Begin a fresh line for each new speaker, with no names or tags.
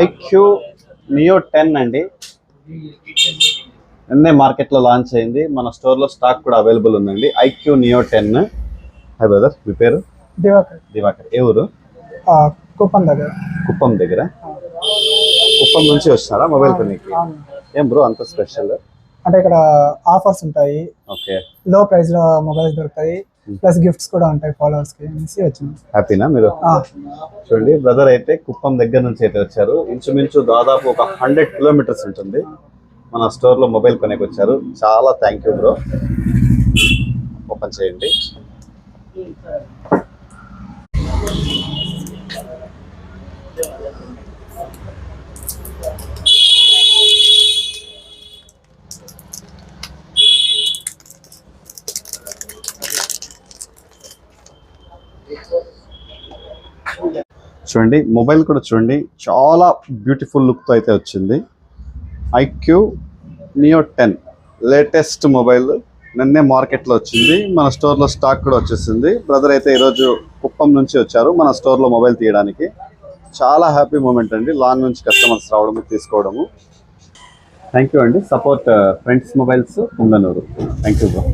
IQ Neo 10 అండి. నిన్నే మార్కెట్లో లాంచ్ అయింది. మన స్టోర్లో స్టాక్ కూడా అవైలబుల్ ఉందండి. IQOO Neo 10. హాయ్ బ్రదర్, మీ పేరు? దివాకర్. ఏ ఊరు?
కుప్పం దగ్గర.
కుప్పం దగ్గర. కుప్పం నుంచి వస్తున్నారా మొబైల్ కొనికి? ఏం బ్రో అంత స్పెషల్?
అంటే ఇక్కడ ఆఫర్స్ ఉంటాయి,
ఓకే,
లో ప్రైస్ లో మొబైల్స్ దొరుకుతాయి, ప్లస్ గిఫ్ట్స్ కూడా ఉంటాయి ఫాలోవర్స్ కి అనేసి వచ్చినాం.
హ్యాపీనా మీరు? చూడండి, బ్రదర్ అయితే కుప్పం దగ్గర నుంచి అయితే వచ్చారు. ఇంచుమించు దాదాపు ఒక 100 కిలోమీటర్స్ ఉంటుంది. మన స్టోర్లో మొబైల్ కొనేకి వచ్చారు. చాలా థ్యాంక్ యూ బ్రో. ఓపెన్ చేయండి. చూడండి, మొబైల్ కూడా చూడండి, చాలా బ్యూటిఫుల్ లుక్తో అయితే వచ్చింది. ఐక్యూ నియో 10 లేటెస్ట్ మొబైల్ నిన్నే మార్కెట్లో వచ్చింది. మన స్టోర్లో స్టాక్ కూడా వచ్చేసింది. బ్రదర్ అయితే ఈరోజు కుప్పం నుంచి వచ్చారు మన స్టోర్లో మొబైల్ తీయడానికి. చాలా హ్యాపీ మూమెంట్ అండి, లాంగ్ నుంచి కస్టమర్స్ రావడము తీసుకోవడము. థ్యాంక్ యూ అండి. Support friends mobiles Kundanoor. Thank you bro.